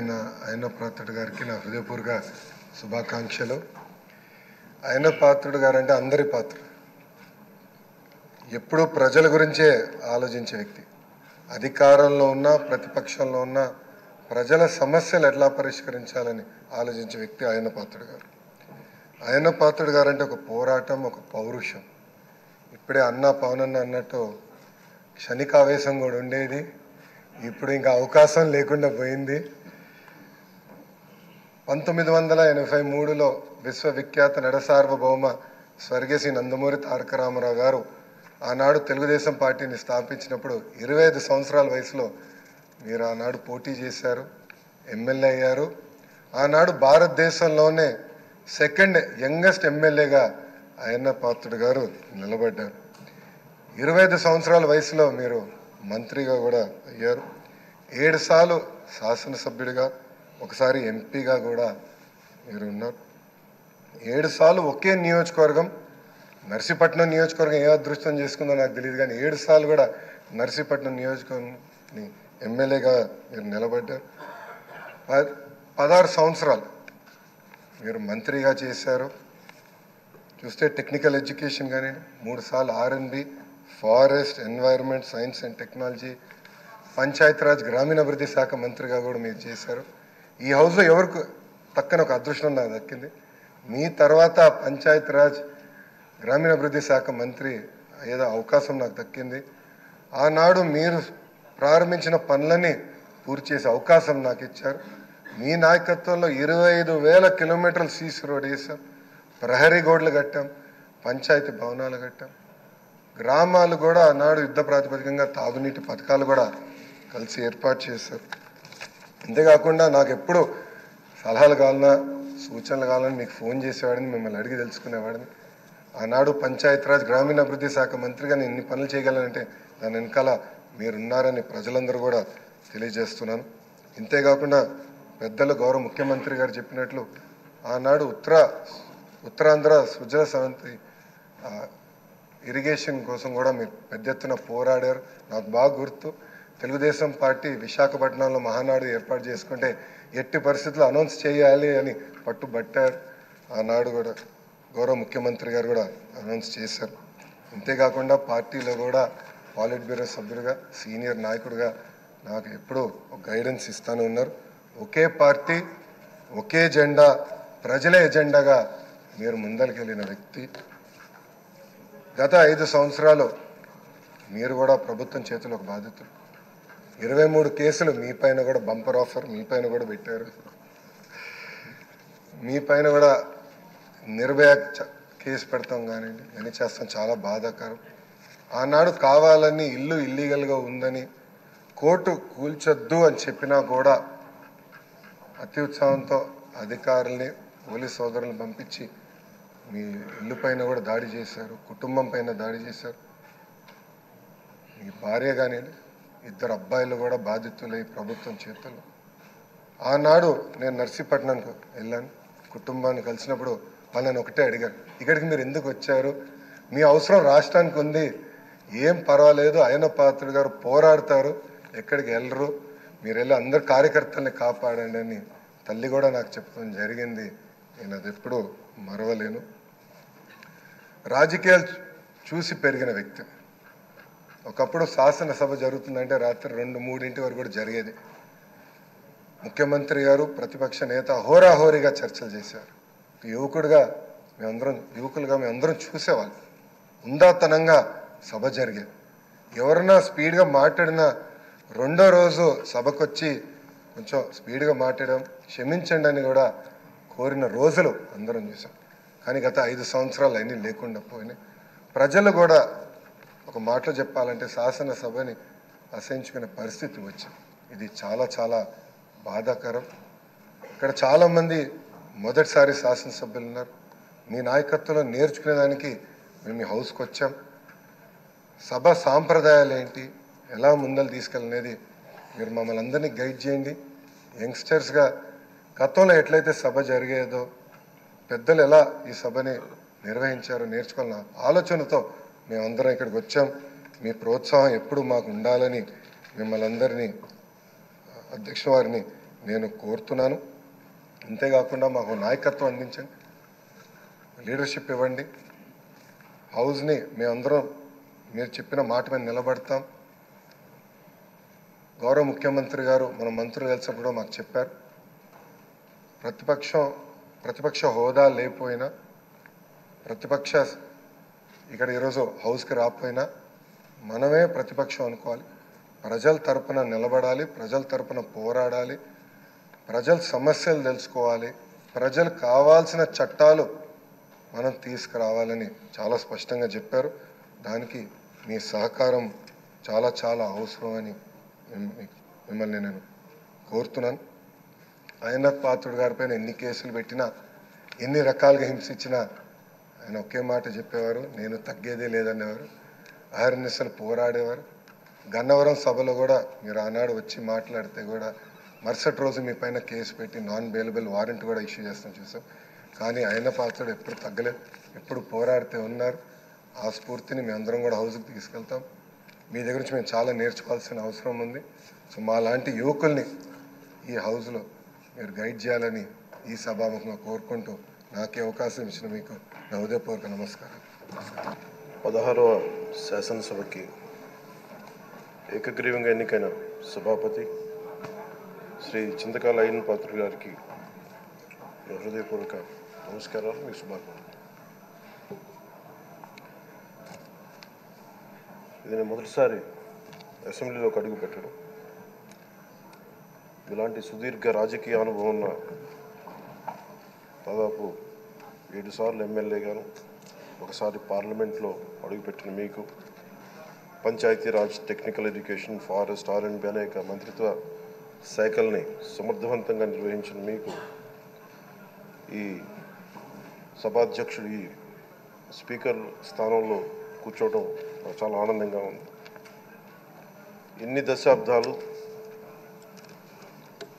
ఆయన పాత్రుడు గారికి నా హృదయపూర్వక శుభాకాంక్షలు. ఆయన పాత్రుడు గారు అంటే అందరి పాత్రుడు. ఎప్పుడూ ప్రజల గురించే ఆలోచించే వ్యక్తి. అధికారంలో ఉన్న ప్రతిపక్షంలో ఉన్న ప్రజల సమస్యలు ఎట్లా పరిష్కరించాలని ఆలోచించే వ్యక్తి ఆయన పాత్రుడు గారు. ఆయన పాత్రుడు గారు అంటే ఒక పోరాటం, ఒక పౌరుషం. ఇప్పుడే పవనన్న అన్నట్టు క్షణికావేశం కూడా ఉండేది, ఇప్పుడు ఇంకా అవకాశం లేకుండా పోయింది. 1983లో విశ్వవిఖ్యాత నడసార్వభౌమ స్వర్గీయ శ్రీ నందమూరి తారక రామారావు గారు ఆనాడు తెలుగుదేశం పార్టీని స్థాపించినప్పుడు 25 సంవత్సరాల వయసులో మీరు ఆనాడు పోటీ చేశారు, ఎమ్మెల్యే అయ్యారు. ఆనాడు భారతదేశంలోనే సెకండ్ యంగెస్ట్ ఎమ్మెల్యేగా అయ్యన్న పాత్రుడు గారు నిలబడ్డారు. 25 సంవత్సరాల వయసులో మీరు మంత్రిగా కూడా అయ్యారు. 7 సార్లు శాసనసభ్యుడిగా, ఒకసారి ఎంపీగా కూడా మీరు ఉన్నారు. 7 సార్లు ఒకే నియోజకవర్గం, నర్సీపట్నం నియోజకవర్గం ఏ అదృష్టం చేసుకుందో నాకు తెలియదు, కానీ 7 సార్లు కూడా నర్సీపట్నం నియోజకవర్గం ఎమ్మెల్యేగా మీరు నిలబడ్డారు. 16 సంవత్సరాలు మీరు మంత్రిగా చేశారు. చూస్తే టెక్నికల్ ఎడ్యుకేషన్ కానీ 3 సార్లు R&B, forest, environment, science and technology, Panchayati Raj గ్రామీణాభివృద్ధి శాఖ మంత్రిగా కూడా మీరు చేశారు. ఈ హౌస్లో ఎవరికి పక్కన ఒక అదృష్టం నాకు దక్కింది. మీ తర్వాత పంచాయతీరాజ్ గ్రామీణాభివృద్ధి శాఖ మంత్రి అయ్యేదో అవకాశం నాకు దక్కింది. ఆనాడు మీరు ప్రారంభించిన పనులని పూర్తి చేసే అవకాశం నాకు ఇచ్చారు. మీ నాయకత్వంలో 25,000 కిలోమీటర్లు సీసీ రోడ్ వేసాం, ప్రహరీ గోడలు కట్టాం, పంచాయతీ భవనాలు కట్టాం. గ్రామాలు కూడా ఆనాడు యుద్ధ ప్రాతిపదికంగా తాగునీటి పథకాలు కూడా కలిసి ఏర్పాటు చేశారు. అంతేకాకుండా నాకు ఎప్పుడు సలహాలు కావాలన్నా, సూచనలు కావాలని మీకు ఫోన్ చేసేవాడిని, మిమ్మల్ని అడిగి తెలుసుకునేవాడిని. ఆనాడు పంచాయతీరాజ్ గ్రామీణాభివృద్ధి శాఖ మంత్రిగా నేను ఇన్ని పనులు చేయగలనంటే దాని వెనకాల మీరున్నారని ప్రజలందరూ కూడా తెలియజేస్తున్నాను. ఇంతేకాకుండా పెద్దలు గౌరవ ముఖ్యమంత్రి గారు చెప్పినట్లు ఆనాడు ఉత్తరాంధ్ర సుజల సవంతి ఇరిగేషన్ కోసం కూడా మీరు పెద్ద ఎత్తున పోరాడారు. నాకు బాగా గుర్తు, తెలుగుదేశం పార్టీ విశాఖపట్నంలో మహానాడు ఏర్పాటు చేసుకుంటే ఎట్టి పరిస్థితుల్లో అనౌన్స్ చేయాలి అని పట్టుబట్టారు. ఆనాడు కూడా గౌరవ ముఖ్యమంత్రి గారు కూడా అనౌన్స్ చేశారు. అంతేకాకుండా పార్టీలో కూడా పాలిట్ బ్యూరో సభ్యుడిగా, సీనియర్ నాయకుడిగా నాకు ఎప్పుడూ ఒక గైడెన్స్ ఇస్తూనే ఉన్నారు. ఒకే పార్టీ, ఒకే జెండా, ప్రజల ఎజెండాగా మీరు ముందరికెళ్ళిన వ్యక్తి. గత 5 సంవత్సరాలు మీరు కూడా ప్రభుత్వం చేతిలో ఒక బాధితులు. 23 కేసులు మీ పైన కూడా బంపర్ ఆఫర్ మీ పైన కూడా పెట్టారు. మీ పైన కూడా నిర్భయ కేసు పెడతాం కానివ్వండి, అని చేస్తాం, చాలా బాధాకరం. ఆనాడు కావాలని ఇల్లు ఇల్లీగల్గా ఉందని కోర్టు కూల్చొద్దు అని చెప్పినా కూడా అతి ఉత్సాహంతో అధికారుల్ని, పోలీస్ సోదరులను పంపించి మీ ఇల్లు పైన కూడా దాడి చేశారు, కుటుంబం పైన దాడి చేశారు. మీ భార్య కానీ 2 అబ్బాయిలు కూడా బాధితులై ప్రభుత్వం చేతుల్లో. ఆనాడు నేను నర్సీపట్నంకు వెళ్ళాను, కుటుంబాన్ని కలిసినప్పుడు వాళ్ళని ఒకటే అడిగాను, ఇక్కడికి మీరు ఎందుకు వచ్చారు? మీ అవసరం రాష్ట్రానికి ఉంది, ఏం పర్వాలేదు, ఆయన పాత్రుడు గారు పోరాడతారు, ఎక్కడికి వెళ్ళరు, మీరు వెళ్ళి అందరు కార్యకర్తల్ని కాపాడండి అని తల్లి కూడా నాకు చెప్పడం జరిగింది. నేను అది ఎప్పుడూ మరవలేను. రాజకీయాలు చూసి పెరిగిన వ్యక్తి. ఒకప్పుడు శాసనసభ జరుగుతుందంటే రాత్రి 2-3 వరకు కూడా జరిగేది. ముఖ్యమంత్రి గారు, ప్రతిపక్ష నేత హోరాహోరీగా చర్చలు చేశారు. యువకులుగా మేమందరం చూసేవాళ్ళం. ఉందాతనంగా సభ జరిగేది. ఎవరన్నా స్పీడ్గా మాట్లాడినా రెండో రోజు సభకొచ్చి కొంచెం స్పీడ్గా మాట్లాడడం, క్షమించండి అని కూడా కోరిన రోజులు అందరం చూసాం. కానీ గత 5 సంవత్సరాలు అన్నీ లేకుండా పోయినాయి. ప్రజలు కూడా ఒక మాటలో చెప్పాలంటే శాసనసభని అసహించుకునే పరిస్థితి వచ్చింది. ఇది చాలా చాలా బాధాకరం. ఇక్కడ చాలామంది మొదటిసారి శాసనసభ్యులు ఉన్నారు. మీ నాయకత్వంలో నేర్చుకునేదానికి మేము ఈ హౌస్కి వచ్చాం. సభ సాంప్రదాయాలు ఏంటి, ఎలా ముందలు తీసుకెళ్ళనేది మీరు మమ్మల్ని అందరినీ గైడ్ చేయండి. యంగ్స్టర్స్గా గతంలో ఎట్లయితే సభ జరిగేదో, పెద్దలు ఎలా ఈ సభని నిర్వహించారో నేర్చుకోవాలన్న ఆలోచనతో మేమందరం ఇక్కడికి వచ్చాం. మీ ప్రోత్సాహం ఎప్పుడు మాకు ఉండాలని మిమ్మల్ని అందరినీ అధ్యక్ష వారిని నేను కోరుతున్నాను. అంతేకాకుండా మాకు నాయకత్వం అందించండి, లీడర్షిప్ ఇవ్వండి. హౌస్ని మేమందరం మీరు చెప్పిన మాట మీద నిలబడతాం. గౌరవ ముఖ్యమంత్రి గారు మన మంత్రులు కలిసినప్పుడు మాకు చెప్పారు, ప్రతిపక్ష హోదా లేకపోయినా, ప్రతిపక్ష ఇక్కడ ఈరోజు హౌస్కి రాకపోయినా మనమే ప్రతిపక్షం అనుకోవాలి. ప్రజల తరపున నిలబడాలి, ప్రజల తరపున పోరాడాలి, ప్రజల సమస్యలు తెలుసుకోవాలి, ప్రజలకు కావాల్సిన చట్టాలు మనం తీసుకురావాలని చాలా స్పష్టంగా చెప్పారు. దానికి మీ సహకారం చాలా చాలా అవసరమని మిమ్మల్ని నేను కోరుతున్నాను. అయ్యనాథ్ పాత్రుడు గారిపైన ఎన్ని కేసులు పెట్టినా, ఎన్ని రకాలుగా హింసించినా ఆయన ఒకే మాట చెప్పేవారు, నేను తగ్గేదే లేదనేవారు. అహర్నిశలు పోరాడేవారు. గన్నవరం సభలో కూడా మీరు ఆనాడు వచ్చి మాట్లాడితే కూడా మరుసటి రోజు మీ పైన కేసు పెట్టి నాన్ బెయిలబుల్ వారెంట్ కూడా ఇష్యూ చేస్తాం చూసాం. కానీ అయ్యనాథ్ పాత్రుడు ఎప్పుడు తగ్గలేదు, ఎప్పుడు పోరాడితే ఉన్నారు. ఆ స్ఫూర్తిని మేము అందరం కూడా హౌస్కి తీసుకెళ్తాం. మీ దగ్గర నుంచి మేము చాలా నేర్చుకోవాల్సిన అవసరం ఉంది. సో మా లాంటి యువకుల్ని ఈ హౌస్లో మీరు గైడ్ చేయాలని ఈ సభాముఖంగా కోరుకుంటూ నాకే అవకాశం ఇచ్చిన మీకు నా హృదయపూర్వక నమస్కారం. 16వ శాసనసభకి ఏకగ్రీవంగా ఎన్నికైన సభాపతి శ్రీ చింతకాయల అయ్యనాథ్ పాత్రుడు గారికి హృదయపూర్వక నమస్కారాలు, మీ శుభాకాంక్షలు. ఇది నేను మొదటిసారి అసెంబ్లీలోకి అడుగు పెట్టడం. ఇలాంటి సుదీర్ఘ రాజకీయ అనుభవం ఉన్న దాదాపు 7 సార్లు ఎమ్మెల్యేగాను, ఒకసారి పార్లమెంట్లో అడుగుపెట్టిన మీకు, Panchayati Raj, technical education, forest, R&B అనేక మంత్రిత్వ శాఖల్ని సమర్థవంతంగా నిర్వహించిన మీకు ఈ సభాధ్యక్షుడు, ఈ స్పీకర్ స్థానంలో కూర్చోవడం నాకు చాలా ఆనందంగా ఉంది. ఎన్ని దశాబ్దాలు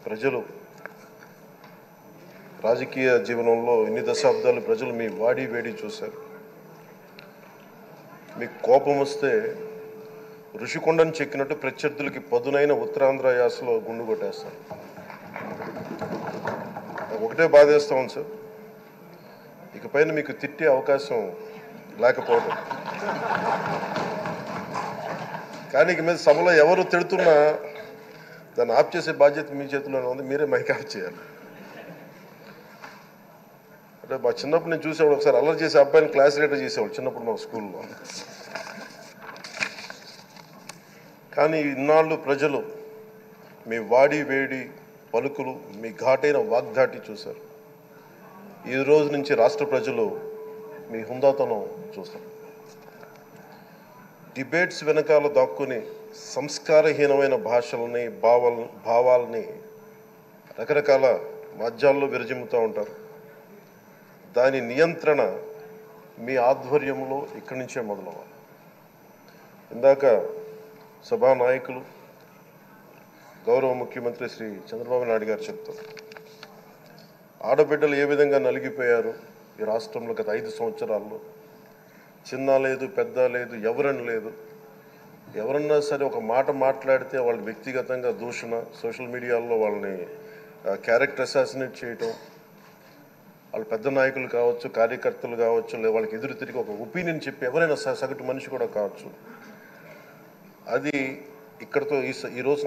ప్రజలు రాజకీయ జీవనంలో, ఎన్ని దశాబ్దాలు ప్రజలు మీ వాడి వేడి చూశారు. మీకు కోపం వస్తే ఋషికొండను చెక్కినట్టు ప్రత్యర్థులకి పదునైన ఉత్తరాంధ్ర యాసలో గుండు కొట్టేస్తారు. ఒకటే బాధేస్తా ఉంది సార్, ఇకపైన మీకు తిట్టే అవకాశం లేకపోవడం. కానీ ఇక మీద సభలో ఎవరు తిడుతున్నా దాన్ని ఆఫ్ చేసే బాధ్యత మీ చేతిలోనే ఉంది. మీరే మైక్ ఆఫ్ చేయాలి. అంటే మా చిన్నప్పుడు నేను చూసేవాడు, ఒకసారి అల్లరి చేసే అబ్బాయిని క్లాస్ లీడర్ చేసేవాడు చిన్నప్పుడు మా స్కూల్లో. కానీ ఇన్నాళ్ళు ప్రజలు మీ వాడి వేడి పలుకులు, మీ ఘాటైన వాగ్దాటి చూశారు. ఈ రోజు నుంచి రాష్ట్ర ప్రజలు మీ హుందాతనం చూస్తారు. డిబేట్స్ వెనకాల దాక్కుని సంస్కారహీనమైన భాషల్ని, భావాల్ని రకరకాల మాధ్యాల్లో విరజిమ్ముతూ ఉంటారు. దాని నియంత్రణ మీ ఆధ్వర్యంలో ఇక్కడి నుంచే మొదలవ్వాలి. ఇందాక సభానాయకులు గౌరవ ముఖ్యమంత్రి శ్రీ చంద్రబాబు నాయుడు గారు చెప్తారు, ఆడబిడ్డలు ఏ విధంగా నలిగిపోయారు ఈ రాష్ట్రంలో గత 5 సంవత్సరాల్లో. చిన్న లేదు, పెద్ద లేదు, ఎవరని లేదు. ఎవరన్నా సరే ఒక మాట మాట్లాడితే వాళ్ళు వ్యక్తిగతంగా దూషణ, సోషల్ మీడియాలో వాళ్ళని క్యారెక్టర్ అసాసినేట్ చేయటం, వాళ్ళు పెద్ద నాయకులు కావచ్చు, కార్యకర్తలు కావచ్చు, లేదా వాళ్ళకి ఎదురు తిరిగి ఒక ఒపీనియన్ చెప్పి ఎవరైనా సగటు మనిషి కూడా కావచ్చు. అది ఇక్కడతో ఈరోజు